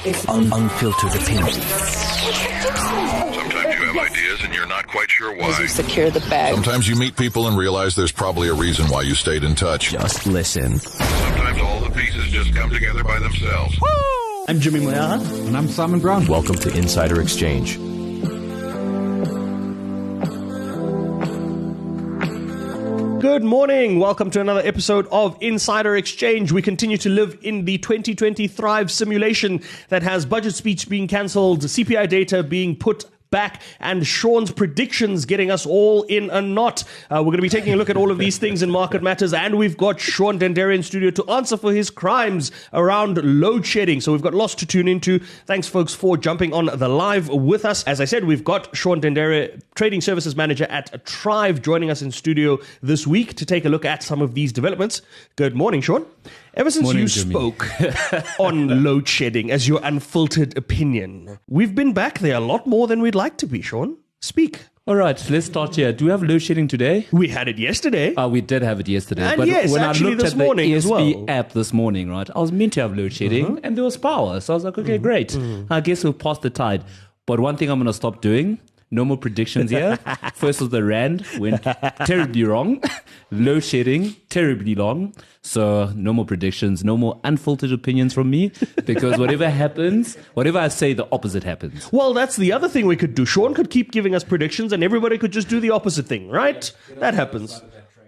Unfiltered opinion. Sometimes you have ideas and you're not quite sure why. As you secure the bag. Sometimes you meet people and realize there's probably a reason why you stayed in touch. Just listen. Sometimes all the pieces just come together by themselves. I'm Jimmy Moyaha. And I'm Simon Brown. Welcome to Insider Exchange. Good morning. Welcome to another episode of Insider Exchange. We continue to live in the 2020 Thrive simulation that has budget speech being cancelled, CPI data being put back, and Sean's predictions getting us all in a knot. We're going to be taking a look at all of these things in Market Matters, and we've got Sean Dendere in studio to answer for his crimes around load shedding. So we've got lots to tune into. Thanks, folks, for jumping on the live with us. As I said, we've got Sean Dendere, Trading Services Manager at Thrive, joining us in studio this week to take a look at some of these developments. Good morning, Sean. Ever since you spoke on load shedding as your unfiltered opinion, we've been back there a lot more than we'd like to be, Sean. Speak. All right, let's start here. Do we have load shedding today? We had it yesterday. We did have it yesterday. And but yes, when I actually looked this at the morning as ESP well. app this morning, right, I was meant to have load shedding and there was power. So I was like, okay, great. I guess we'll pass the tide. But one thing I'm going to stop doing, no more predictions here. First was the Rand, went terribly wrong. Load shedding, terribly long. So no more predictions, no more unfiltered opinions from me, because whatever happens, whatever I say, the opposite happens. Well, that's the other thing we could do. Sean could keep giving us predictions and everybody could just do the opposite thing, right? That happens.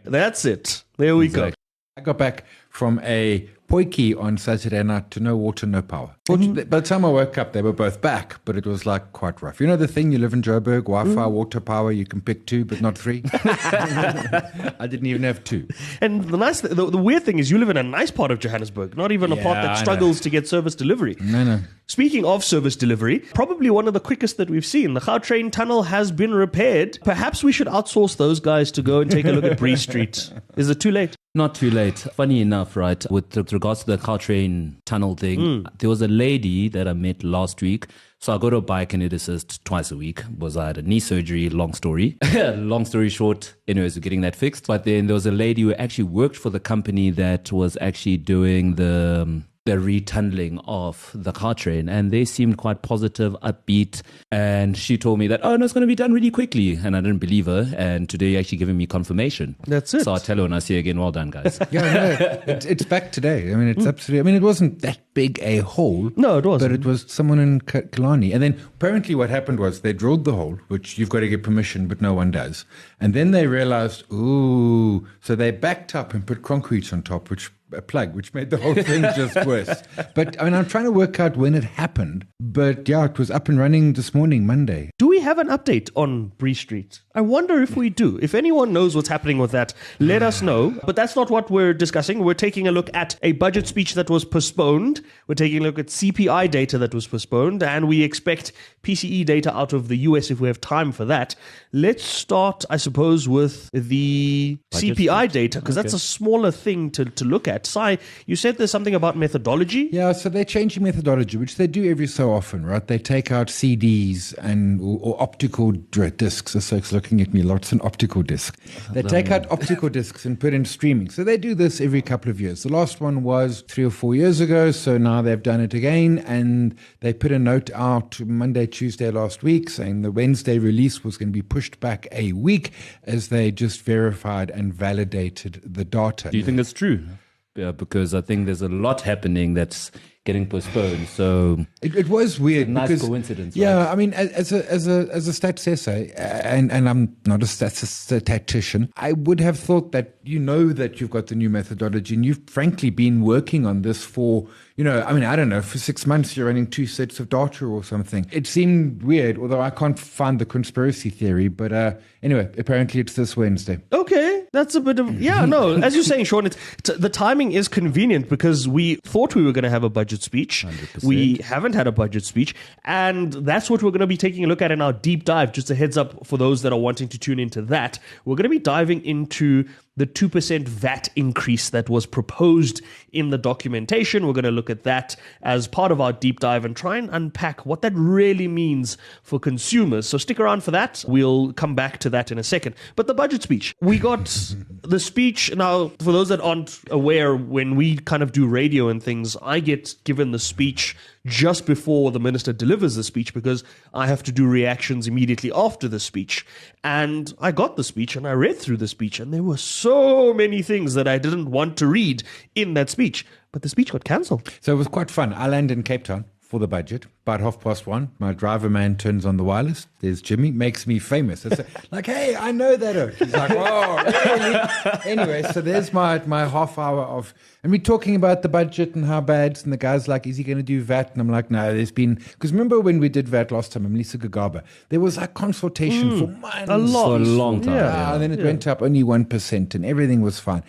That's it. There we go. I got back from a potjie on Saturday night to no water, no power. By the time I woke up, they were both back, but it was like quite rough. You know the thing, you live in Joburg, Wi-Fi, water, power, you can pick two, but not three. I didn't even have two. And the weird thing is you live in a nice part of Johannesburg, not even a part that struggles to get service delivery. No. Speaking of service delivery, probably one of the quickest that we've seen. The Gautrain tunnel has been repaired. Perhaps we should outsource those guys to go and take a look at Bree Street. Is it too late? Not too late. Funny enough, right, with regards to the Gautrain tunnel thing, there was a lady that I met last week. So I go to a biokinetic assist twice a week. I had a knee surgery, long story. Long story short, anyways, we're getting that fixed. But then there was a lady who actually worked for the company that was actually doing the retunneling of the Gautrain, and they seemed quite positive, upbeat, and she told me that, oh no, it's going to be done really quickly, and I didn't believe her, and today actually giving me confirmation. That's it. So I tell her when I see her again, well done, guys. It's back today. I mean, it's absolutely, I mean, it wasn't that big a hole. No, it wasn't. But it was someone in Killarney. And then apparently what happened was they drilled the hole, which you've got to get permission, but no one does. And then they realized, so they backed up and put concrete on top, a plug, which made the whole thing just worse. But I mean, I'm trying to work out when it happened. But yeah, it was up and running this morning, Monday. Do we have an update on Bree Street? I wonder if we do. If anyone knows what's happening with that, let us know. But that's not what we're discussing. We're taking a look at a budget speech that was postponed. We're taking a look at CPI data that was postponed. And we expect PCE data out of the US if we have time for that. Let's start, I suppose, with the budget CPI data, because that's a smaller thing to look at. Sai, you said there's something about methodology? Yeah, so they're changing methodology, which they do every so often, right? They take out CDs or optical discs. So it's looking at me, lots an optical disc. They take out optical discs and put in streaming. So they do this every couple of years. The last one was 3 or 4 years ago, so now they've done it again, and they put a note out Monday, Tuesday last week saying the Wednesday release was going to be pushed back a week as they just verified and validated the data. Do you think it's true? Yeah, because I think there's a lot happening that's getting postponed. So it was weird. It's a nice because, coincidence. Yeah, right? I mean, as a stats essay, and I'm not a statistician, I would have thought that that you've got the new methodology, and you've frankly been working on this for, I don't know, for 6 months you're running 2 sets of data or something. It seemed weird, although I can't find the conspiracy theory. But anyway, apparently it's this Wednesday. Okay, that's a bit of, as you're saying, Sean, the timing is convenient because we thought we were going to have a budget speech. 100%. We haven't had a budget speech, and that's what we're going to be taking a look at in our deep dive. Just a heads up for those that are wanting to tune into that. We're going to be diving into the 2% VAT increase that was proposed in the documentation. We're going to look at that as part of our deep dive and try and unpack what that really means for consumers. So stick around for that. We'll come back to that in a second. But the budget speech, we got the speech. Now, for those that aren't aware, when we kind of do radio and things, I get given the speech just before the minister delivers the speech because I have to do reactions immediately after the speech. And I got the speech and I read through the speech, and there were so many things that I didn't want to read in that speech. But the speech got cancelled. So it was quite fun. I landed in Cape Town for the budget. About 1:30, my driver man turns on the wireless. There's Jimmy, makes me famous. It's like, hey, I know that. He's like, oh, really? Anyway, so there's my half hour of, and we're talking about the budget and how bad. And the guy's like, is he going to do VAT? And I'm like, no, there's been, because remember when we did VAT last time, Melissa Gagaba, there was like consultation for months. A lot. For a long time. Yeah, and then it went up only 1% and everything was fine.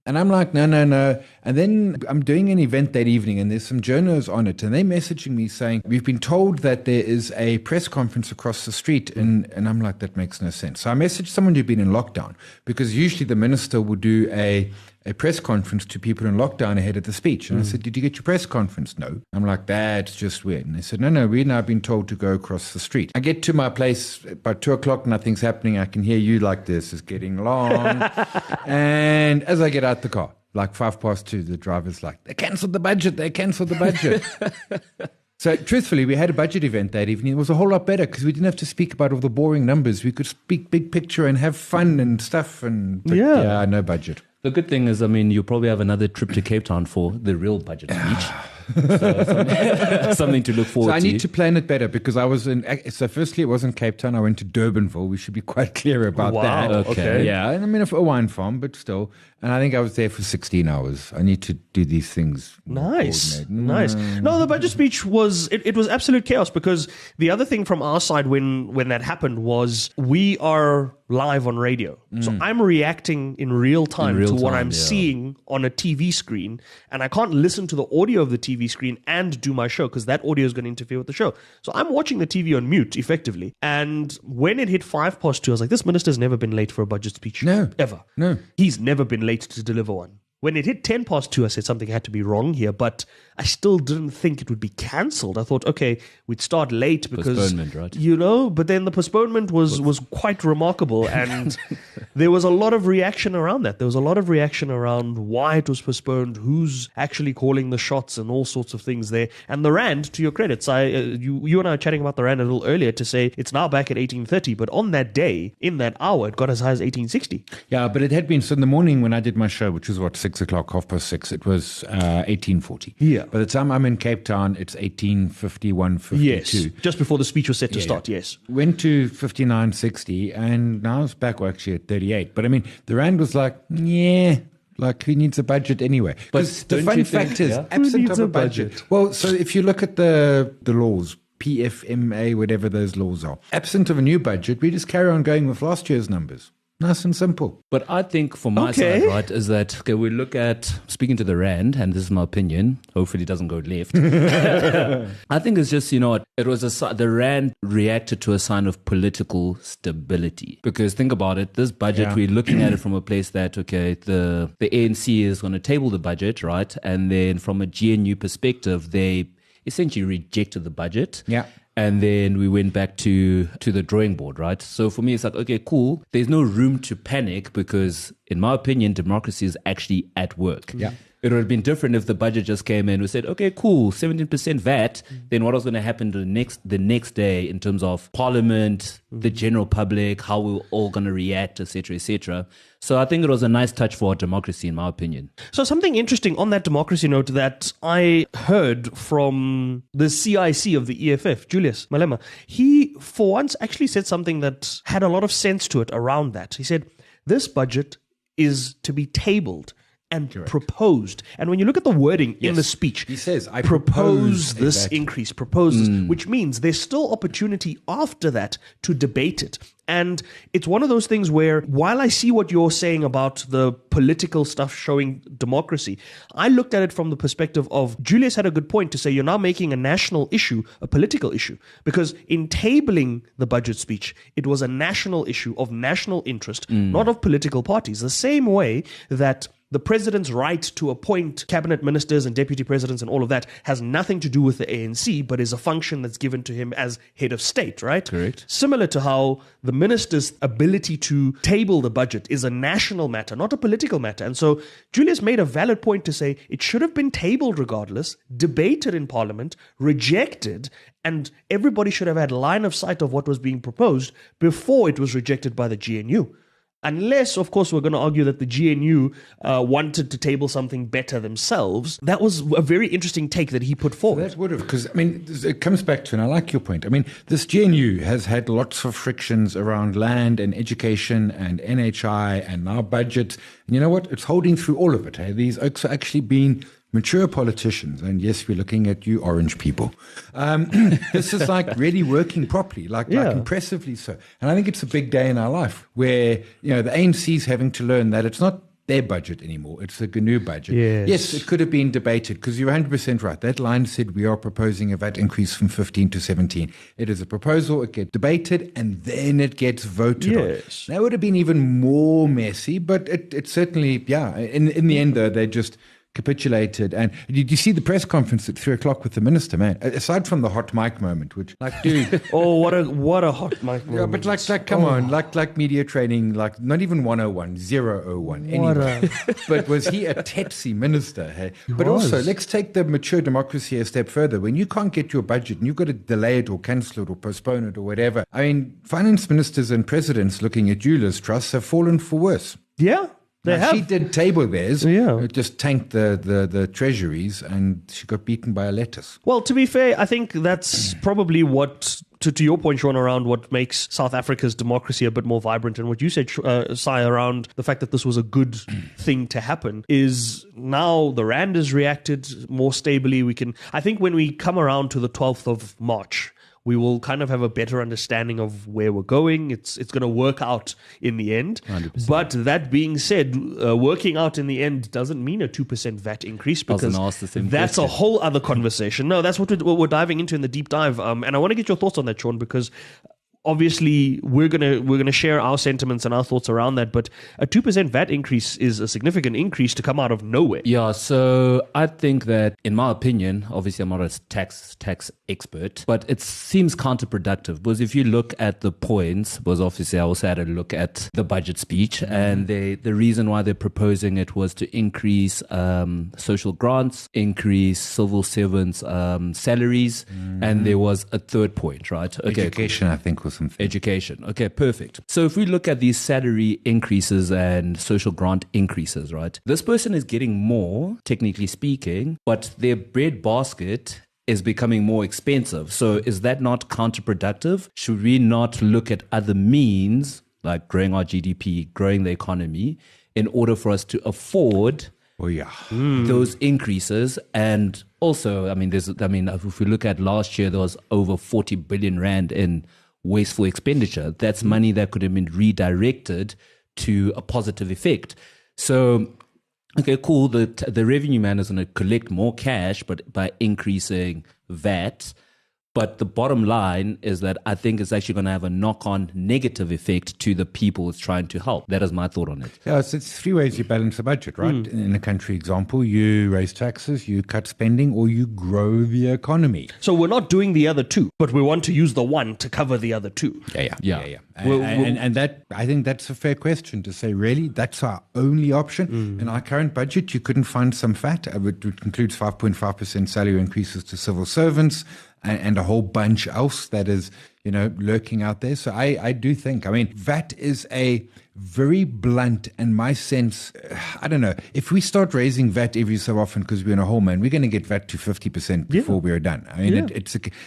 And I'm like, no. And then I'm doing an event that evening and there's some journalists on it and they're messaging me saying, we've been told that there is a press conference across the street. And I'm like, that makes no sense. So I messaged someone who'd been in lockdown because usually the minister would do a press conference to people in lockdown ahead of the speech. And I said, did you get your press conference? No. I'm like, that's just weird. And they said, no, we've now been told to go across the street. I get to my place about 2:00, nothing's happening. I can hear you like this is getting long. And as I get out the car, like 2:05, the driver's like, they cancelled the budget. So truthfully, we had a budget event that evening. It was a whole lot better because we didn't have to speak about all the boring numbers. We could speak big picture and have fun and stuff. But no budget. The good thing is, I mean, you'll probably have another trip to Cape Town for the real budget speech. So something to look forward to. So I need to plan it better because I was so firstly it wasn't Cape Town, I went to Durbanville. We should be quite clear about that. Okay. Yeah, I mean a wine farm, but still. And I think I was there for 16 hours. I need to do these things. Nice. No, the budget speech was, it was absolute chaos because the other thing from our side when that happened was we are live on radio. So I'm reacting in real time to what I'm seeing on a TV screen, and I can't listen to the audio of the TV screen and do my show because that audio is going to interfere with the show. So I'm watching the TV on mute effectively. And when it hit 2:05, I was like, this minister's never been late for a budget speech. No. Ever. No. He's never been late to deliver one. When it hit 2:10, I said something had to be wrong here, but I still didn't think it would be cancelled. I thought, okay, we'd start late because, postponement, right? But then the postponement was quite remarkable, and there was a lot of reaction around that. There was a lot of reaction around why it was postponed, who's actually calling the shots, and all sorts of things there. And the rand, to your credits, you and I were chatting about the rand a little earlier to say it's now back at 1830, but on that day, in that hour, it got as high as 1860. Yeah, but it had been, so in the morning when I did my show, which was 6:00, 6:30, it was 1840. Yeah. By the time I'm in Cape Town, it's 1851, 52. Yes, just before the speech was set to start, yes. Went to 59.60 and now it's back actually at 38. But I mean, the rand was like, like who needs a budget anyway? But the fun fact is, absent of a budget. Well, so if you look at the laws, PFMA, whatever those laws are, absent of a new budget, we just carry on going with last year's numbers. Nice and simple. But I think from my side, right, is that, okay, we look at, speaking to the rand, and this is my opinion, hopefully it doesn't go left. I think it's just, it was the rand reacted to a sign of political stability. Because think about it, this budget, we're looking at it from a place that, okay, the ANC is going to table the budget, right? And then from a GNU perspective, they essentially rejected the budget. Yeah. And then we went back to the drawing board, right? So for me, it's like, okay, cool. There's no room to panic because, in my opinion, democracy is actually at work. Yeah. It would have been different if the budget just came in and we said, okay, cool, 17% VAT. Then what was going to happen the next day in terms of Parliament, the general public, how we were all going to react, etc., etc. So I think it was a nice touch for our democracy, in my opinion. So something interesting on that democracy note that I heard from the CIC of the EFF, Julius Malema, he for once actually said something that had a lot of sense to it around that. He said, this budget is to be tabled and proposed. And when you look at the wording in the speech, he says, I propose this increase, which means there's still opportunity after that to debate it. And it's one of those things where, while I see what you're saying about the political stuff showing democracy, I looked at it from the perspective of, Julius had a good point to say, you're now making a national issue a political issue. Because in tabling the budget speech, it was a national issue of national interest, not of political parties. The same way that the president's right to appoint cabinet ministers and deputy presidents and all of that has nothing to do with the ANC, but is a function that's given to him as head of state, right? Correct. Similar to how the minister's ability to table the budget is a national matter, not a political matter. And so Julius made a valid point to say it should have been tabled regardless, debated in parliament, rejected, and everybody should have had line of sight of what was being proposed before it was rejected by the GNU. Unless, of course, we're going to argue that the GNU wanted to table something better themselves. That was a very interesting take that he put forward. That would have, because, I mean, it comes back to, and I like your point, I mean, this GNU has had lots of frictions around land and education and NHI and now budget. And you know what? It's holding through all of it. Hey? These oaks are actually being mature politicians, and yes, we're looking at you orange people. This is like really working properly, like impressively so. And I think it's a big day in our life where, you know, the ANC is having to learn that it's not their budget anymore, it's the GNU budget. Yes, it could have been debated, because you're 100% right. That line said we are proposing a VAT increase from 15 to 17. It is a proposal, it gets debated, and then it gets voted on. That would have been even more messy, but it certainly, in the end, though, they just capitulated. And did you see the press conference at 3:00 with the minister, man? Aside from the hot mic moment, which, like, dude, what a hot mic moment. Yeah, but like, come on, like media training, like not even 101, 001, anyway. But was he a tetsy minister? Hey? But also, let's take the mature democracy a step further. When you can't get your budget and you've got to delay it or cancel it or postpone it or whatever, I mean, finance ministers and presidents looking at you, Liz Truss, have fallen for worse. Yeah. She did table theirs. It just tanked the treasuries, and she got beaten by a lettuce. Well, to be fair, I think that's probably what, to your point, Sean, around what makes South Africa's democracy a bit more vibrant, and what you said, Sai, around the fact that this was a good thing to happen, is now the Rand has reacted more stably. I think when we come around to the 12th of March, we will kind of have a better understanding of where we're going. It's going to work out in the end. 100%. But that being said, working out in the end doesn't mean a 2% VAT increase, because that's a whole other conversation. No, that's what we're diving into in the deep dive. And I want to get your thoughts on that, Sean, because obviously we're gonna share our sentiments and our thoughts around that, but a 2% VAT increase is a significant increase to come out of nowhere. Yeah, so I think that, in my opinion, obviously I'm not a tax expert, but it seems counterproductive, because if you look at the points, because obviously I also had a look at the budget speech, and the reason why they're proposing it was to increase social grants, increase civil servants' salaries, and there was a third point, right? Okay, education, I think, was something. Education. Okay, perfect. So if we look at these salary increases and social grant increases, right? This person is getting more, technically speaking, but their bread basket is becoming more expensive. So is that not counterproductive? Should we not look at other means, like growing our GDP, growing the economy, in order for us to afford those increases? And also, if we look at last year, there was over 40 billion rand in wasteful expenditure. That's money that could have been redirected to a positive effect. So, okay, cool. The revenue man is going to collect more cash, but by increasing VAT. But the bottom line is that I think it's actually going to have a knock-on negative effect to the people it's trying to help. That is my thought on it. Yeah, it's three ways you balance the budget, right? In a country example, you raise taxes, you cut spending, or you grow the economy. So we're not doing the other two, but we want to use the one to cover the other two. Yeah. And that, I think that's a fair question to say, really, that's our only option. In our current budget, you couldn't find some fat. It includes 5.5% salary increases to civil servants, and a whole bunch else that is, lurking out there. So I do think, VAT is a very blunt, and my sense, I don't know, if we start raising VAT every so often because we're in a hole, man, we're going to get VAT to 50% before we're done.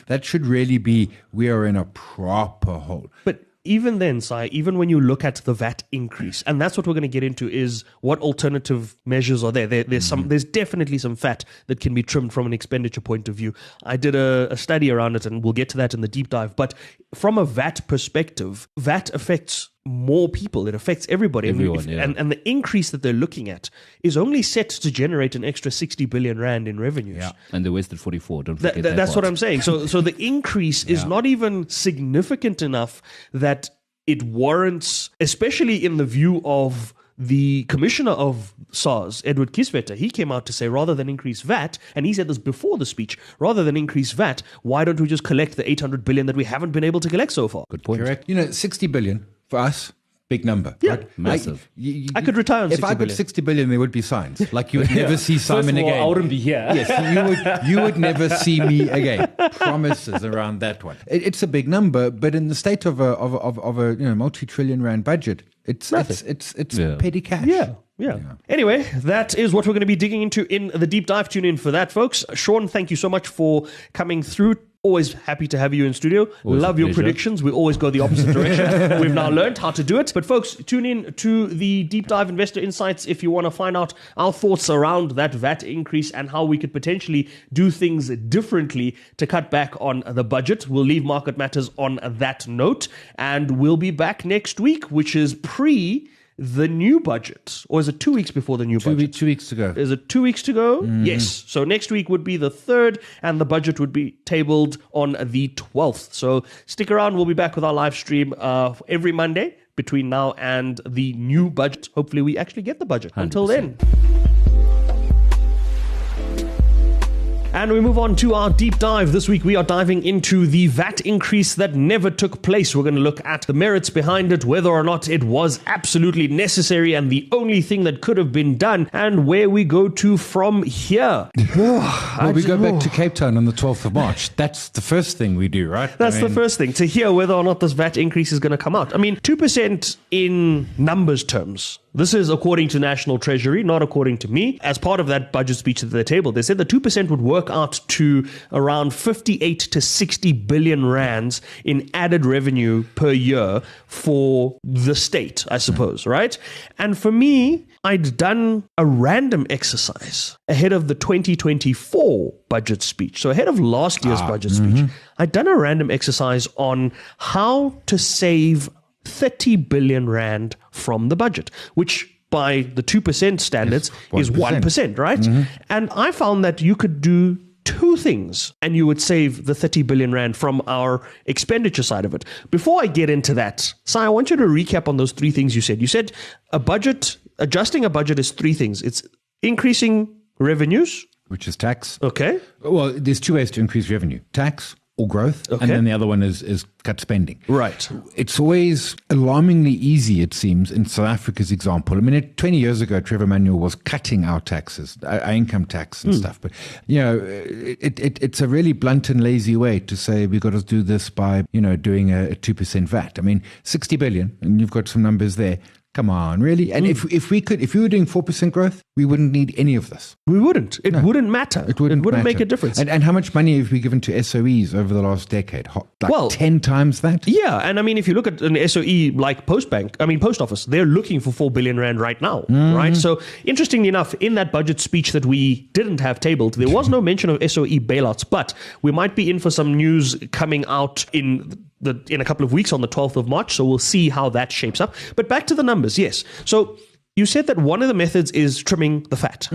That should really be, we are in a proper hole. But even then, Sai, even when you look at the VAT increase, and that's what we're going to get into, is what alternative measures are there. There's definitely some fat that can be trimmed from an expenditure point of view. I did a study around it, and we'll get to that in the deep dive. But from a VAT perspective, VAT affects more people. It affects everybody. Everyone, and the increase that they're looking at is only set to generate an extra 60 billion rand in revenues. Yeah. And they wasted 44. Don't forget that. That's what I'm saying. So the increase is not even significant enough that it warrants, especially in the view of the commissioner of SARS, Edward Kieswetter, he came out to say rather than increase VAT, and he said this before the speech, rather than increase VAT, why don't we just collect the 800 billion that we haven't been able to collect so far? Good point. Correct. 60 billion for us, big number. Yeah, right? massive. I could retire on 60 If I got billion. 60 billion, there would be signs. Like you would never see Simon First of all, again. I wouldn't be here. Yes, you would never see me again. Promises around that one. It's a big number, but in the state of a multi-trillion rand budget, it's petty cash. Yeah. Anyway, that is what we're going to be digging into in the deep dive. Tune in for that, folks. Sean, thank you so much for coming through. Always happy to have you in studio. Always Love a your pleasure. predictions. We always go the opposite direction. We've now learned how to do it. But folks, tune in to the Deep Dive Investor Insights if you want to find out our thoughts around that VAT increase and how we could potentially do things differently to cut back on the budget. We'll leave Market Matters on that note. And we'll be back next week, which is the new budget. Or is it 2 weeks before the new budget? 2 weeks to go. Is it 2 weeks to go? Yes. So next week would be the 3rd, and the budget would be tabled on the 12th. So stick around. We'll be back with our live stream every Monday between now and the new budget. Hopefully we actually get the budget. 100%. Until then. And we move on to our deep dive. This week we are diving into the VAT increase that never took place. We're going to look at the merits behind it, whether or not it was absolutely necessary and the only thing that could have been done, and where we go to from here. Well, we go back to Cape Town on the 12th of March. That's the first thing we do, right? That's the first thing, to hear whether or not this VAT increase is going to come out. I mean, 2% in numbers terms. This is according to National Treasury, not according to me. As part of that budget speech at the table, they said the 2% would work out to around 58 to 60 billion rands in added revenue per year for the state, I suppose, right? And for me, I'd done a random exercise ahead of the 2024 budget speech. So ahead of last year's budget speech, I'd done a random exercise on how to save 30 billion rand from the budget, which by the 2% standards is 1%, right? And I found that you could do two things and you would save the 30 billion rand from our expenditure side of it. Before I get into that, Sai, I want you to recap on those three things you said. You said adjusting a budget is three things. It's increasing revenues, which is tax. Okay. Well, there's two ways to increase revenue: tax or growth, and then the other one is cut spending. Right. It's always alarmingly easy, it seems, in South Africa's example. I mean, 20 years ago, Trevor Manuel was cutting our taxes, our income tax and stuff. But, it's a really blunt and lazy way to say we've got to do this by, doing a 2% VAT. I mean, 60 billion, and you've got some numbers there. Come on, really? And if we were doing 4% growth, we wouldn't need any of this. We wouldn't. It wouldn't matter. It wouldn't make a difference. And how much money have we given to SOEs over the last decade? 10 times that? Yeah. And I mean, if you look at an SOE like Post Office, they're looking for 4 billion rand right now, right? So interestingly enough, in that budget speech that we didn't have tabled, there was no mention of SOE bailouts, but we might be in for some news coming out in a couple of weeks on the 12th of March. So we'll see how that shapes up. But back to the numbers. Yes. So you said that one of the methods is trimming the fat.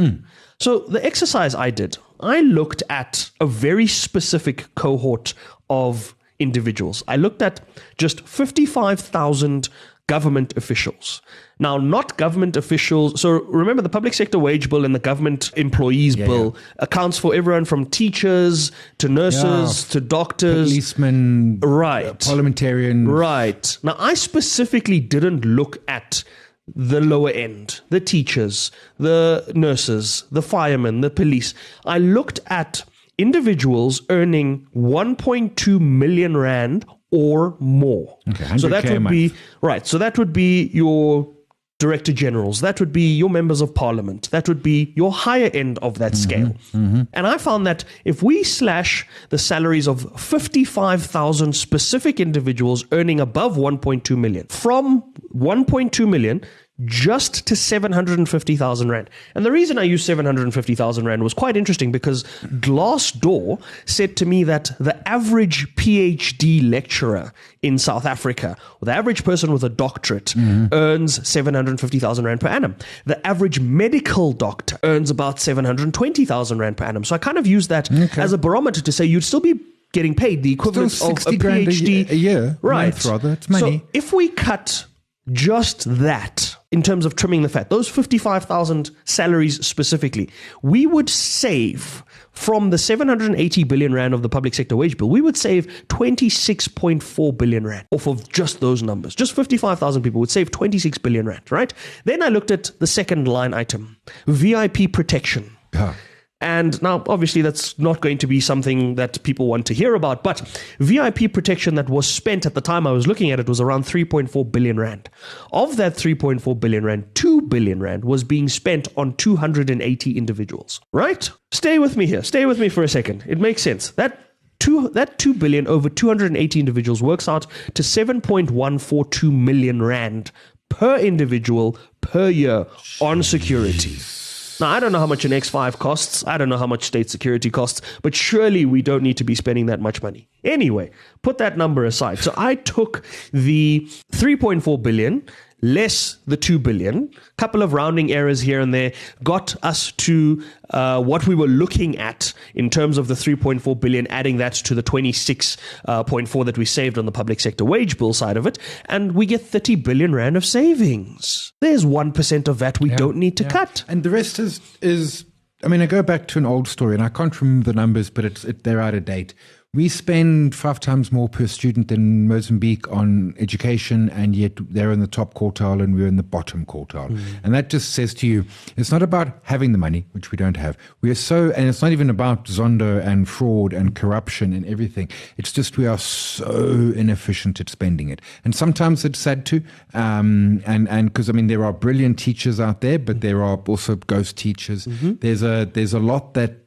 So the exercise I did, I looked at a very specific cohort of individuals. I looked at just 55,000 government officials. Now, not government officials. So remember, the public sector wage bill and the government employees bill accounts for everyone from teachers to nurses to doctors. Policemen. Right. Parliamentarians. Right. Now, I specifically didn't look at the lower end, the teachers, the nurses, the firemen, the police. I looked at individuals earning 1.2 million rand or more. Okay, so that would be right. So that would be your director generals. That would be your members of parliament. That would be your higher end of that scale. And I found that if we slash the salaries of 55,000 specific individuals earning above 1.2 million, from 1.2 million just to 750,000 rand. And the reason I used 750,000 rand was quite interesting because Glassdoor said to me that the average PhD lecturer in South Africa, or the average person with a doctorate, earns 750,000 rand per annum. The average medical doctor earns about 720,000 rand per annum. So I kind of used that as a barometer to say you'd still be getting paid the equivalent Still of 60 a grand PhD a year, right? month rather. It's money. So if we cut just that in terms of trimming the fat, those 55,000 salaries specifically, we would save from the 780 billion rand of the public sector wage bill, we would save 26.4 billion rand off of just those numbers. Just 55,000 people would save 26 billion rand, right? Then I looked at the second line item, VIP protection. Yeah. And now, obviously, that's not going to be something that people want to hear about, but VIP protection that was spent at the time I was looking at it was around 3.4 billion rand. Of that 3.4 billion rand, 2 billion rand was being spent on 280 individuals, right? Stay with me here. Stay with me for a second. It makes sense. That 2 billion over 280 individuals works out to 7.142 million rand per individual per year on security. Now, I don't know how much an X5 costs. I don't know how much state security costs, but surely we don't need to be spending that much money. Anyway, put that number aside. So I took the 3.4 billion less the 2 billion, couple of rounding errors here and there, got us to what we were looking at in terms of the 3.4 billion, adding that to the 26.4 that we saved on the public sector wage bill side of it, and we get 30 billion rand of savings. There's 1% of that we don't need to cut. And the rest is I mean, I go back to an old story, and I can't remember the numbers, but they're out of date. We spend 5 times more per student than Mozambique on education, and yet they're in the top quartile and we're in the bottom quartile. And that just says to you, it's not about having the money, which we don't have. We are so, and it's not even about Zondo and fraud and corruption and everything. It's just we are so inefficient at spending it. And sometimes it's sad too. And because, I mean, there are brilliant teachers out there, but there are also ghost teachers. There's a lot that,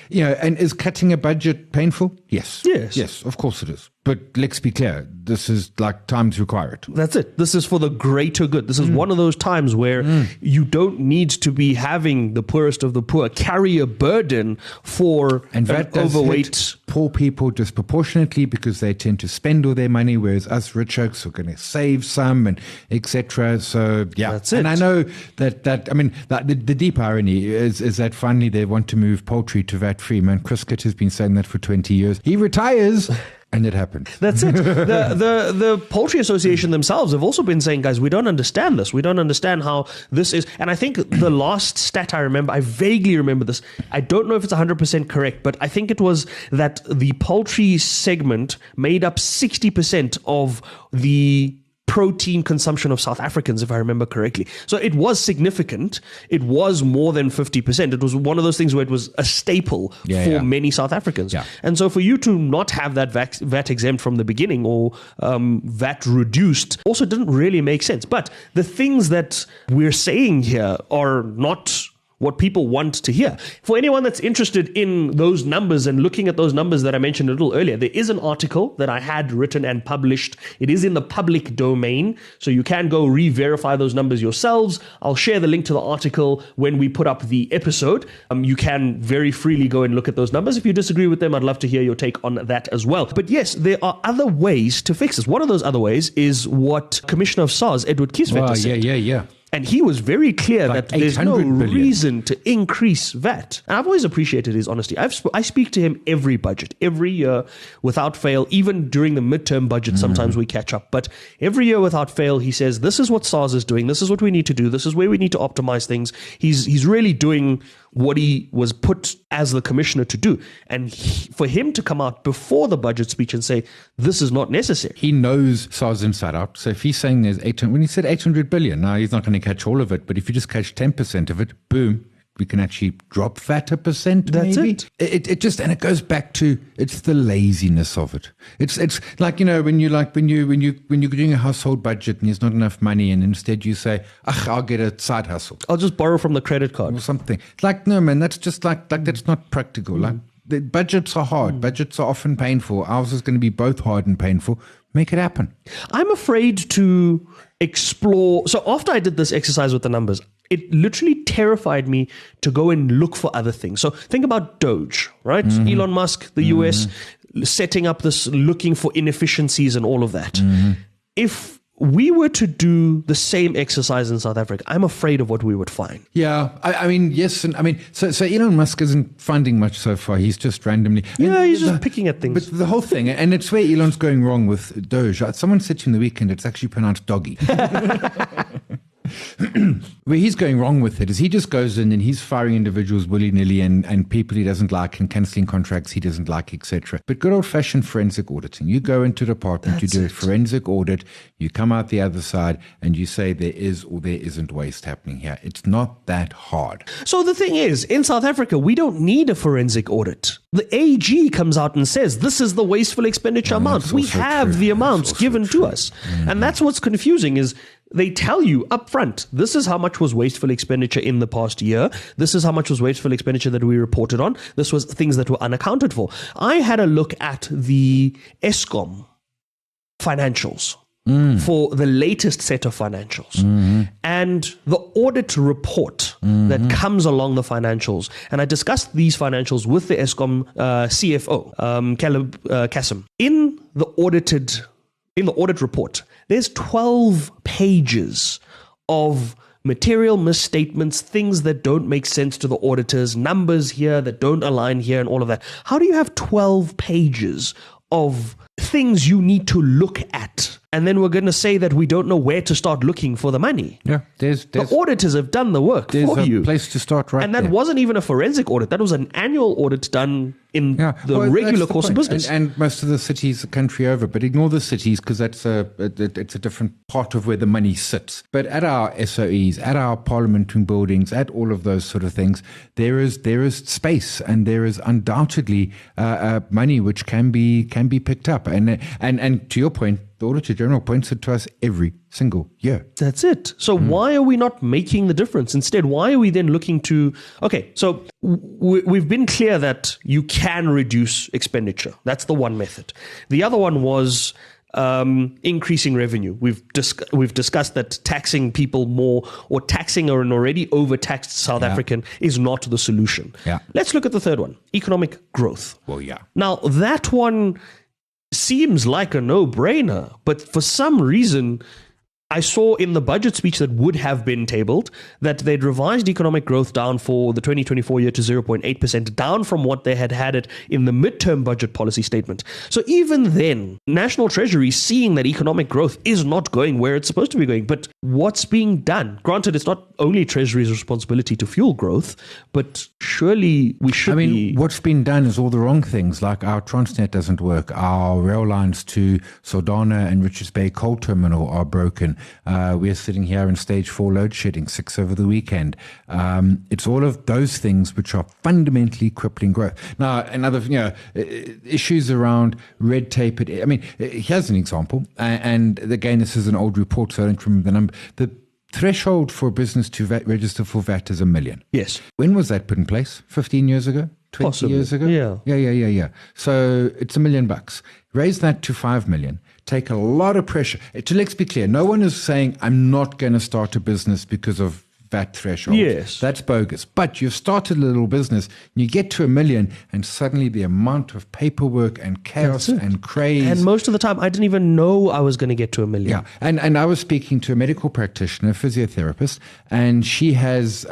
you know, and is cutting a budget painful? Yes. Yes, of course it is. But let's be clear, this is like times require it. That's it. This is for the greater good. This is one of those times where you don't need to be having the poorest of the poor carry a burden for and that overweight poor people disproportionately because they tend to spend all their money, whereas us rich folks are going to save some and etc. So yeah, that's it. And I know that I mean the deep irony is that finally they want to move poultry to VAT free. Man, Chris Kitt has been saying that for 20 years. He retires. And it happened. That's it. The Poultry Association themselves have also been saying, guys, we don't understand this. We don't understand how this is. And I think the last stat I remember, I vaguely remember this. I don't know if it's 100% correct, but I think it was that the poultry segment made up 60% of the protein consumption of South Africans, if I remember correctly. So it was significant. It was more than 50%. It was one of those things where it was a staple for many South Africans. Yeah. And so for you to not have that VAT exempt from the beginning or VAT reduced also didn't really make sense. But the things that we're saying here are not what people want to hear. For anyone that's interested in those numbers and looking at those numbers that I mentioned a little earlier, there is an article that I had written and published. It is in the public domain, so you can go re-verify those numbers yourselves. I'll share the link to the article when we put up the episode. You can very freely go and look at those numbers. If you disagree with them, I'd love to hear your take on that as well. But yes, there are other ways to fix this. One of those other ways is what Commissioner of SARS, Edward Kieswetter, said. Yeah. And he was very clear that there's no reason to increase VAT. And I've always appreciated his honesty. I speak to him every budget, every year without fail. Even during the midterm budget, sometimes we catch up. But every year without fail, he says, this is what SARS is doing. This is what we need to do. This is where we need to optimize things. He's really doing what he was put as the commissioner to do. And for him to come out before the budget speech and say, this is not necessary. He knows SARS inside out. So if he's saying there's 800, when he said 800 billion, now he's not going to catch all of it, but if you just catch 10% of it, boom, we can actually drop VAT 1%. That's maybe. it. It just, and it goes back to, it's the laziness of it. It's like, you know, when you're doing a household budget and there's not enough money, and instead you say, I'll get a side hustle. I'll just borrow from the credit card or something. It's like, no, man, that's just like that's not practical. Like the budgets are hard. Budgets are often painful. Ours is going to be both hard and painful. Make it happen. I'm afraid to explore. So after I did this exercise with the numbers, it literally terrified me to go and look for other things. So think about Doge, right? Elon Musk, the US, setting up this, looking for inefficiencies and all of that. If we were to do the same exercise in South Africa, I'm afraid of what we would find. Yeah, I mean, yes. And I mean, so Elon Musk isn't funding much so far. He's just randomly. Yeah, he's just picking at things. But the whole thing, and it's where Elon's going wrong with Doge. Someone said to him the weekend, it's actually pronounced doggy. Where he's going wrong with it is he just goes in and he's firing individuals willy-nilly and people he doesn't like and cancelling contracts he doesn't like, etc. But good old-fashioned forensic auditing. You go into the department, you do a forensic audit, you come out the other side and you say there is or there isn't waste happening here. It's not that hard. So the thing is, in South Africa, we don't need a forensic audit. The AG comes out and says, this is the wasteful expenditure amount. We have the amounts given to us. And that's what's confusing is they tell you up front, this is how much was wasteful expenditure in the past year. This is how much was wasteful expenditure that we reported on. This was things that were unaccounted for. I had a look at the ESCOM financials for the latest set of financials and the audit report that comes along the financials. And I discussed these financials with the ESCOM CFO, Caleb Kassem. In the audit report, there's 12 pages of material misstatements, things that don't make sense to the auditors, numbers here that don't align here and all of that. How do you have 12 pages of things you need to look at? And then we're going to say that we don't know where to start looking for the money. Yeah, there's the auditors have done the work for you. There's a place to start right And that there. wasn't even a forensic audit. That was an annual audit done in the regular course of business. And most of the cities the country over, but ignore the cities because it's a different part of where the money sits. But at our SOEs, at our parliamentary buildings, at all of those sort of things, there is space and there is undoubtedly money which can be picked up. And to your point, the Auditor General points it to us every single year. That's it. So why are we not making the difference? Instead, why are we then looking to... Okay, so we've been clear that you can reduce expenditure. That's the one method. The other one was increasing revenue. We've discussed that taxing people more or taxing an already overtaxed South African is not the solution. Yeah. Let's look at the third one, economic growth. Well, yeah. Now, that one seems like a no-brainer, but for some reason, I saw in the budget speech that would have been tabled that they'd revised economic growth down for the 2024 year to 0.8%, down from what they had it in the midterm budget policy statement. So even then, National Treasury seeing that economic growth is not going where it's supposed to be going. But what's being done? Granted, it's not only Treasury's responsibility to fuel growth, but surely we should what's been done is all the wrong things, like our Transnet doesn't work, our rail lines to Saldana and Richards Bay Coal Terminal are broken. We're sitting here in stage 4 load shedding, 6 over the weekend. It's all of those things which are fundamentally crippling growth. Now, another, issues around red tape. Here's an example. And again, this is an old report, so I don't remember the number. The threshold for a business to register for VAT is $1 million. Yes. When was that put in place? 15 years ago? 20 Possibly. years ago? Yeah. So it's $1 million. Raise that to 5 million. Take a lot of pressure. Let's be clear. No one is saying I'm not going to start a business because of VAT threshold. Yes. That's bogus. But you've started a little business, and you get to $1 million, and suddenly the amount of paperwork and chaos and craze. And most of the time, I didn't even know I was going to get to $1 million. Yeah. And I was speaking to a medical practitioner, physiotherapist, and she has,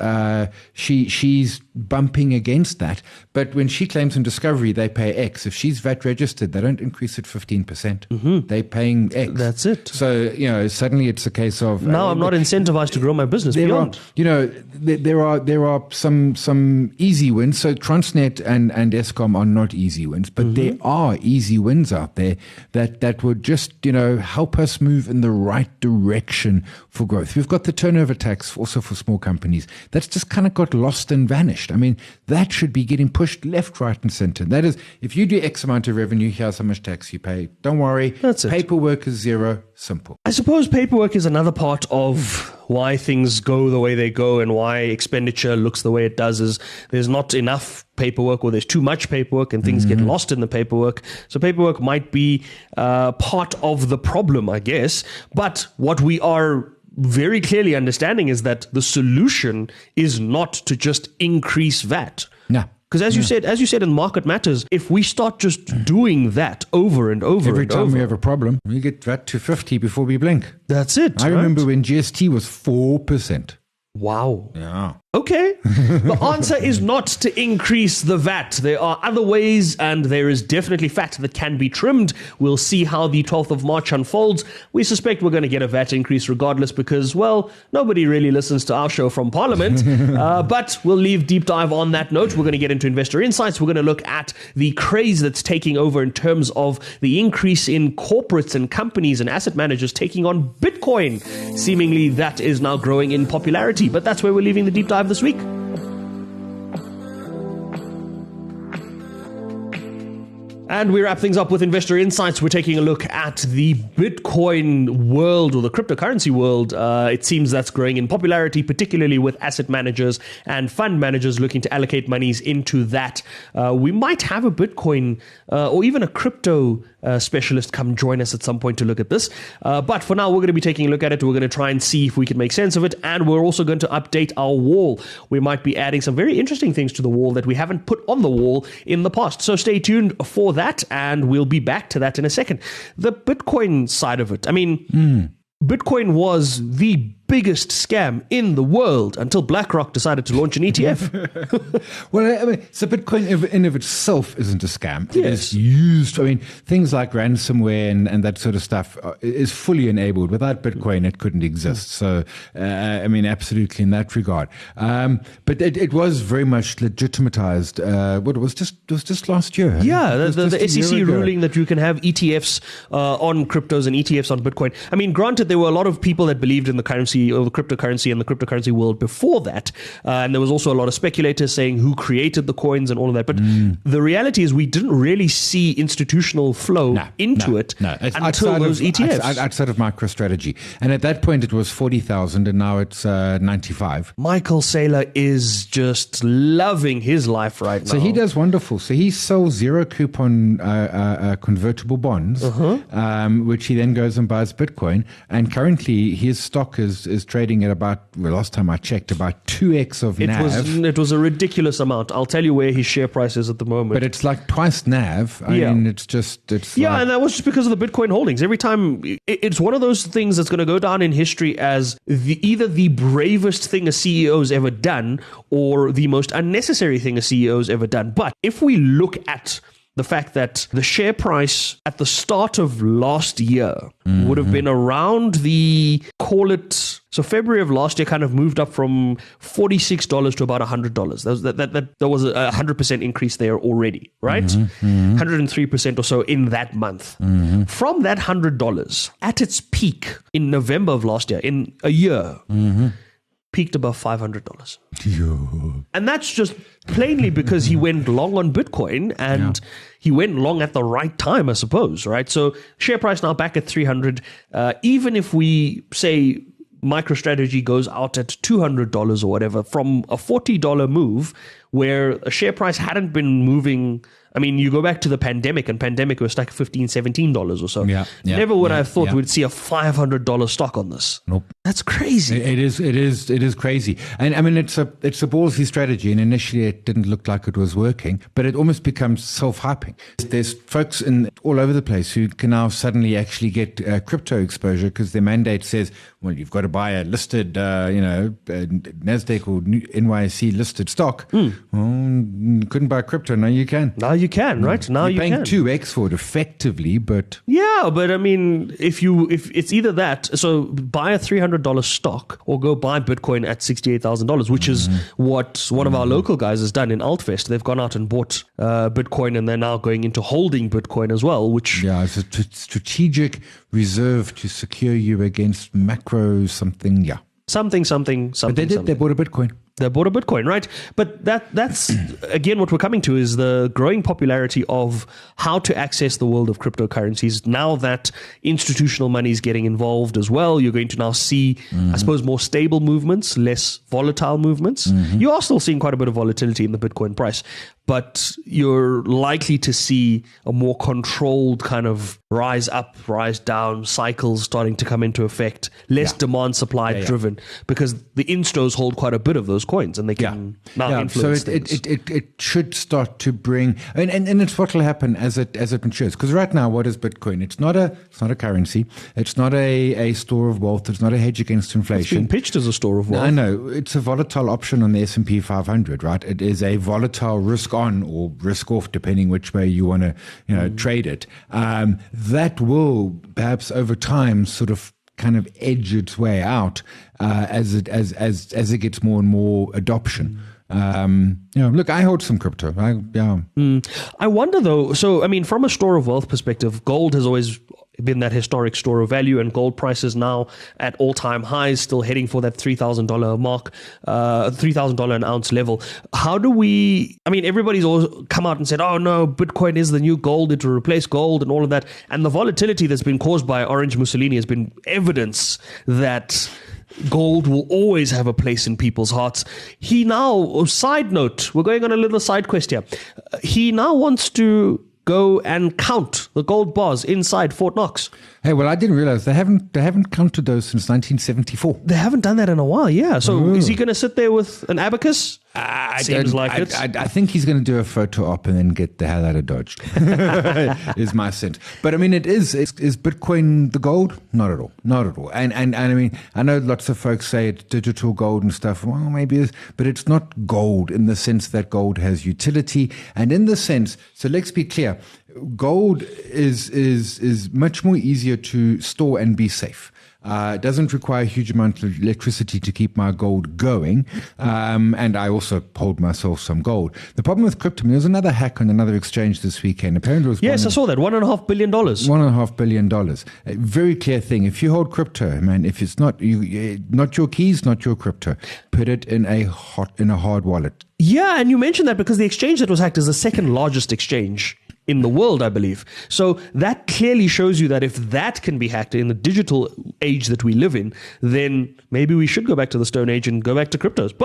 she's bumping against that. But when she claims in Discovery, they pay X. If she's VAT registered, they don't increase it 15%. They're paying X. That's it. So, suddenly it's a case of... Now I'm not incentivized to grow my business beyond. There are some easy wins. So Transnet and Eskom are not easy wins, but there are easy wins out there that would just, help us move in the right direction for growth. We've got the turnover tax also for small companies. That's just kind of got lost and vanished. I mean, that should be getting pushed left, right, and center. That is, if you do X amount of revenue, here's how much tax you pay. Don't worry. That's it. Paperwork is zero. Simple. I suppose paperwork is another part of why things go the way they go and why expenditure looks the way it does is there's not enough paperwork or there's too much paperwork and things get lost in the paperwork. So paperwork might be part of the problem, I guess. But what we are very clearly understanding is that the solution is not to just increase VAT. No. Because as you said in Market Matters, if we start just doing that over and over every and time over, we have a problem, we get VAT to 50 before we blink. That's it. I remember when GST was 4%. Wow. Yeah. Okay. The answer is not to increase the VAT. There are other ways, and there is definitely fat that can be trimmed. We'll see how the 12th of March unfolds. We suspect we're going to get a VAT increase regardless because, well, nobody really listens to our show from Parliament. But we'll leave deep dive on that note. We're going to get into investor insights. We're going to look at the craze that's taking over in terms of the increase in corporates and companies and asset managers taking on Bitcoin. Seemingly that is now growing in popularity, but that's where we're leaving the deep dive this week. And we wrap things up with Investor Insights. We're taking a look at the Bitcoin world or the cryptocurrency world. It seems that's growing in popularity, particularly with asset managers and fund managers looking to allocate monies into that. We might have a Bitcoin or even a crypto specialist come join us at some point to look at this. But for now, we're going to be taking a look at it. We're going to try and see if we can make sense of it. And we're also going to update our wall. We might be adding some very interesting things to the wall that we haven't put on the wall in the past. So stay tuned for that, and we'll be back to that in a second. The Bitcoin side of it. I mean, Bitcoin was the biggest scam in the world until BlackRock decided to launch an ETF. Well, I mean, so Bitcoin in of itself isn't a scam. It Yes. is used. I mean, things like ransomware and that sort of stuff is fully enabled. Without Bitcoin, it couldn't exist. So, I mean, absolutely in that regard. But it was very much legitimatized. What it was just last year. Yeah, It was the just a SEC year ago. ruling that you can have ETFs on cryptos and ETFs on Bitcoin. I mean, granted, there were a lot of people that believed in the currency or the cryptocurrency and the cryptocurrency world before that. And there was also a lot of speculators saying who created the coins and all of that. But the reality is we didn't really see institutional flow into it It's until outside those ETFs. outside of MicroStrategy. And at that point, it was 40,000 and now it's 95. Michael Saylor is just loving his life right now. So he does wonderful. So he sells zero coupon convertible bonds, which he then goes and buys Bitcoin. And currently his stock is trading at about, well, last time I checked, about 2x of NAV. It was a ridiculous amount. I'll tell you where his share price is at the moment. But it's like twice NAV. I mean, it's Yeah, and that was just because of the Bitcoin holdings. Every time, it's one of those things that's going to go down in history as either the bravest thing a CEO's ever done or the most unnecessary thing a CEO's ever done. But if we look at the fact that the share price at the start of last year would have been around so February of last year kind of moved up from $46 to about $100. There was a 100% increase there already, right? 103% or so in that month. From that $100 at its peak in November of last year, in a year, peaked above $500. And that's just plainly because he went long on Bitcoin and he went long at the right time, I suppose, right? So share price now back at 300. Even if we say MicroStrategy goes out at $200 or whatever, from a $40 move where a share price hadn't been moving. I mean, you go back to the pandemic, and pandemic was like $15, $17 or so. Never would I have thought we'd see a $500 stock on this. Nope. That's crazy. It is crazy. And I mean, it's a ballsy strategy. And initially it didn't look like it was working, but it almost becomes self-hyping. There's folks all over the place who can now suddenly actually get crypto exposure because their mandate says, well, you've got to buy a listed, NASDAQ or NYSE listed stock. Well, couldn't buy crypto. Now you can. Now you can, right? Now You're you paying can. 2x for it effectively, but Yeah, but I mean, if it's either that, so buy a $300 stock or go buy Bitcoin at $68,000, which is what one of our local guys has done in Altfest. They've gone out and bought Bitcoin, and they're now going into holding Bitcoin as well, which it's a strategic reserve to secure you against macro something. Yeah. something. But they did. They bought a Bitcoin. They bought a Bitcoin, right? But that's again what we're coming to is the growing popularity of how to access the world of cryptocurrencies. Now that institutional money is getting involved as well, you're going to now see, I suppose, more stable movements, less volatile movements. You are still seeing quite a bit of volatility in the Bitcoin price. but you're likely to see a more controlled kind of rise up, rise down cycles starting to come into effect, less demand supply driven, because the instos hold quite a bit of those coins and they can now influence things. It should start to bring, and it's what will happen as it matures. Because right now, what is Bitcoin? It's not a currency. It's not a store of wealth. It's not a hedge against inflation. It's being pitched as a store of wealth. I know. It's a volatile option on the S&P 500, right? It is a volatile risk on or risk off, depending which way you want to, trade it. That will perhaps over time sort of kind of edge its way out as it gets more and more adoption. Look, I hold some crypto. I wonder though. So, I mean, from a store of wealth perspective, gold has always been that historic store of value, and gold prices now at all-time highs, still heading for that $3,000 mark, $3,000 an ounce level. How do we, I mean, everybody's always come out and said, oh no, Bitcoin is the new gold, it will replace gold and all of that. And the volatility that's been caused by Orange Mussolini has been evidence that gold will always have a place in people's hearts. He now, side note, we're going on a little side quest here. He now wants to go and count the gold bars inside Fort Knox. Hey, well, I didn't realize they haven't counted those since 1974. They haven't done that in a while, yeah. So is he going to sit there with an abacus? Seems like it. I think he's going to do a photo op and then get the hell out of Dodge, is my sense. But I mean, is Bitcoin the gold? Not at all. Not at all. And I mean, I know lots of folks say it's digital gold and stuff. Well, maybe it is, but it's not gold in the sense that gold has utility. And in the sense, so let's be clear, gold is much more easier to store and be safe. It doesn't require a huge amount of electricity to keep my gold going. And I also hold myself some gold. The problem with crypto, there was another hack on another exchange this weekend. Apparently it was I saw that. $1.5 billion. $1.5 billion. A very clear thing. If you hold crypto, man, if it's not not your keys, not your crypto, put it in a hard wallet. Yeah, and you mentioned that because the exchange that was hacked is the second largest exchange in the world, I believe. So that clearly shows you that if that can be hacked in the digital age that we live in, then maybe we should go back to the Stone Age and go back to cryptos.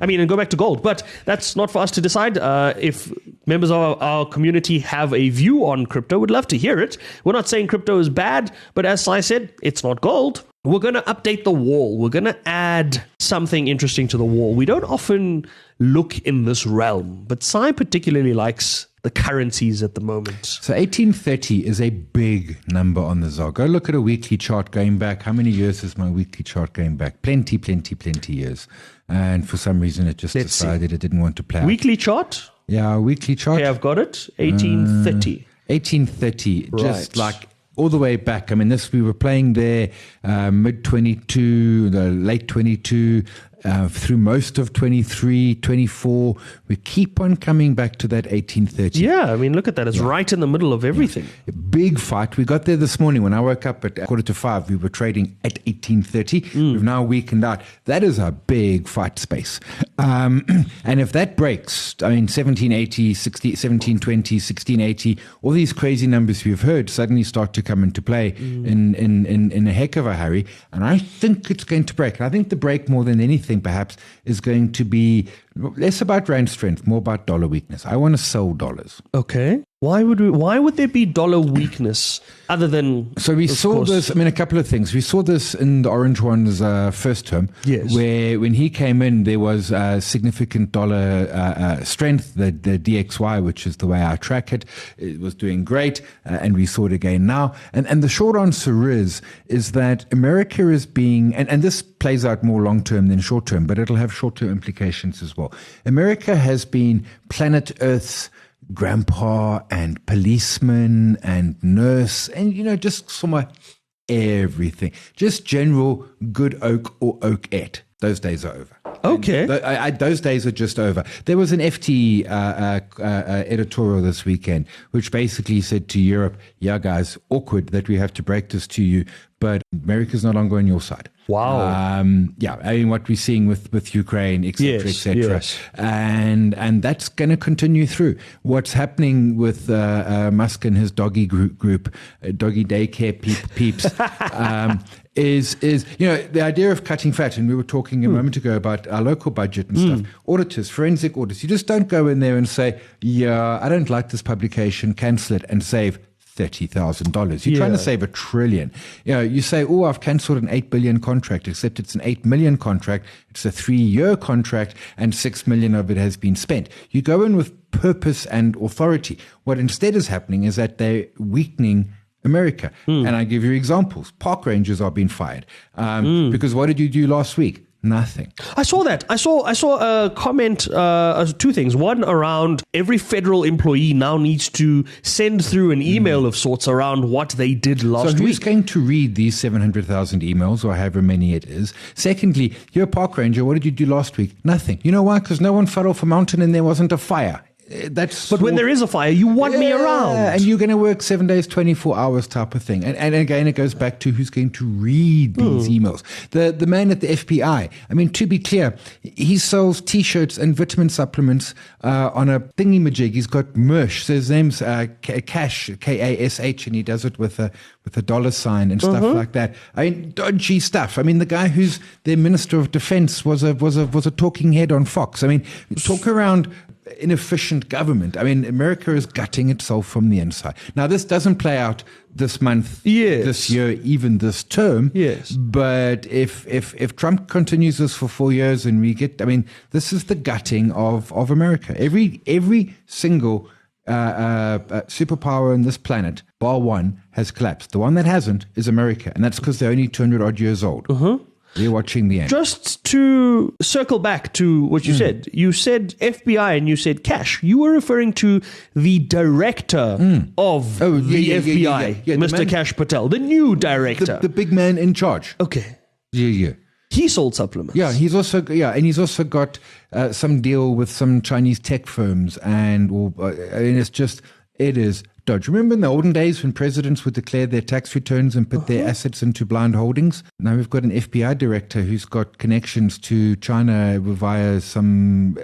And go back to gold. But that's not for us to decide. If members of our community have a view on crypto, we'd love to hear it. We're not saying crypto is bad, but as I said, it's not gold. We're going to update the wall. We're going to add something interesting to the wall. We don't often look in this realm, but Sai particularly likes the currencies at the moment. So 1830 is a big number on the ZAR. Go look at a weekly chart going back. How many years is my weekly chart going back? Plenty years. And for some reason, it just decided it didn't want to play out. Weekly chart? Yeah, weekly chart. Okay, I've got it. 1830. 1830, right. Just like all the way back. I mean, we were playing there mid 22, the late 22, through most of 23, 24. We keep on coming back to that 1830. Yeah, I mean, look at that. It's right in the middle of everything. A big fight. We got there this morning. When I woke up at 4:45, we were trading at 1830. We've now weakened out. That is a big fight space. And if that breaks, I mean, 1780, 1720, 1680, all these crazy numbers we've heard suddenly start to come into play in a heck of a hurry. And I think it's going to break. And I think the break, more than anything, perhaps, is going to be less about rand strength, more about dollar weakness. I want to sell dollars. Okay. Why would there be dollar weakness other than... So we saw this, I mean, a couple of things. We saw this in the Orange One's first term, yes, where when he came in, there was significant dollar strength. The DXY, which is the way I track it, it was doing great, and we saw it again now. And the short answer is that America is being, and this plays out more long-term than short-term, but it'll have short-term implications as well. America has been planet Earth's grandpa and policeman and nurse and, just some everything. Just general good oak or oakette. Those days are over. Okay. Those days are just over. There was an FT editorial this weekend, which basically said to Europe, yeah, guys, awkward that we have to break this to you, but America's no longer on your side. Wow. Yeah, I mean, what we're seeing with Ukraine, et cetera, Yes, et cetera. yes. And that's going to continue through. What's happening with Musk and his doggy group, doggy daycare peeps, is the idea of cutting fat, and we were talking a moment ago about our local budget and stuff. Auditors, forensic audits, you just don't go in there and say, yeah, I don't like this publication, cancel it, and save $30,000. You're trying to save $1 trillion. You say, oh, I've cancelled an 8 billion contract, except it's an 8 million contract. It's a 3-year contract, and 6 million of it has been spent. You go in with purpose and authority. What instead is happening is that they're weakening America. And I give you examples. Park rangers are being fired. Because what did you do last week? Nothing. I saw that. I saw a comment, 2 things. One around every federal employee now needs to send through an email of sorts around what they did last So who's week. going to read these 700,000 emails or however many it is? Secondly, you're a park ranger. What did you do last week? Nothing. You know why? Because no one fell off a mountain and there wasn't a fire. But when there is a fire, you want me around. And you're going to work 7 days, 24 hours type of thing. And again, it goes back to who's going to read these emails. The man at the FBI, I mean, to be clear, he sells T-shirts and vitamin supplements on a thingy-majig. He's got Mersh. So his name's Cash, K-A-S-H, and he does it with a $sign and stuff like that. I mean, dodgy stuff. I mean, the guy who's their Minister of Defense was a talking head on Fox. I mean, talk around inefficient government. I mean, America is gutting itself from the inside. Now, this doesn't play out this month, this year, even this term. Yes. But if Trump continues this for 4 years and we get, I mean, this is the gutting of America. Every single superpower on this planet, bar one, has collapsed. The one that hasn't is America. And that's because they're only 200 odd years old. We're watching the end. Just to circle back to what you said FBI and you said Cash. You were referring to the director of the FBI, Mr. Cash Patel, the new director. The big man in charge. Okay. Yeah. He sold supplements. Yeah, he's also got some deal with some Chinese tech firms, and it is dodge. Remember in the olden days when presidents would declare their tax returns and put their assets into blind holdings? Now we've got an FBI director who's got connections to China via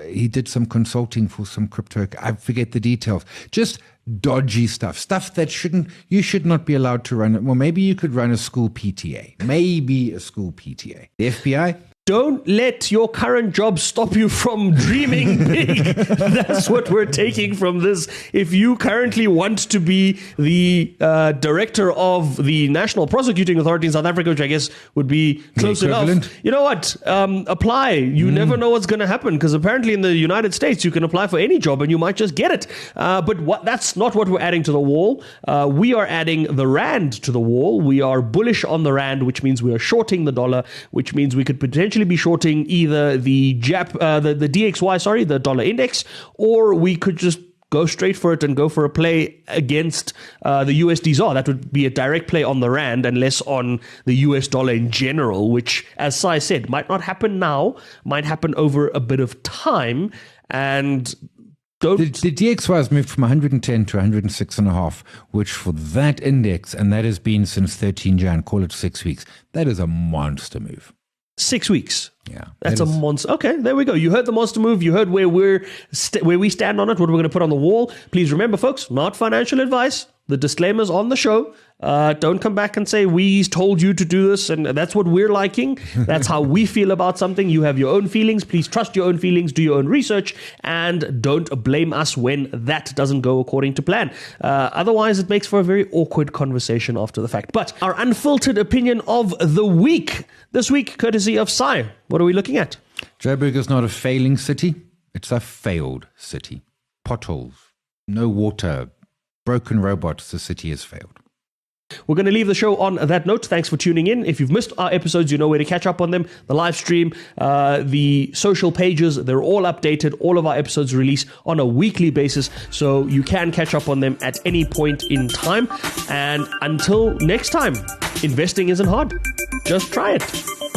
he did some consulting for some crypto. I forget the details. Just dodgy stuff that you should not be allowed to run. Well, maybe you could run a school PTA. The FBI. Don't let your current job stop you from dreaming big. That's what we're taking from this. If you currently want to be the director of the National Prosecuting Authority in South Africa, which I guess would be close enough, you know what? Apply. You never know what's going to happen, because apparently in the United States, you can apply for any job and you might just get it. But that's not what we're adding to the wall. We are adding the rand to the wall. We are bullish on the rand, which means we are shorting the dollar, which means we could potentially be shorting either the DXY, the dollar index, or we could just go straight for it and go for a play against the USD ZAR. That would be a direct play on the rand and less on the US dollar in general, which, as Sai said, might not happen now, might happen over a bit of time. And the DXY has moved from 110 to 106.5, which for that index, and that has been since 13 Jan, call it 6 weeks, that is a monster move. 6 weeks. Yeah, that's a monster. Okay, there we go. You heard the monster move. You heard where we stand on it. What we're going to put on the wall. Please remember, folks, not financial advice. The disclaimers on the show. Don't come back and say we told you to do this, and that's what we're liking. That's how we feel about something. You have your own feelings. Please trust your own feelings. Do your own research, and don't blame us when that doesn't go according to plan. Otherwise, it makes for a very awkward conversation after the fact. But our unfiltered opinion of the week this week, courtesy of Sai. What are we looking at? Joburg is not a failing city. It's a failed city. Potholes, no water, broken robots. The city has failed. We're going to leave the show on that note. Thanks for tuning in. If you've missed our episodes, you know where to catch up on them. The live stream, the social pages, they're all updated. All of our episodes release on a weekly basis, so you can catch up on them at any point in time. And until next time, investing isn't hard. Just try it.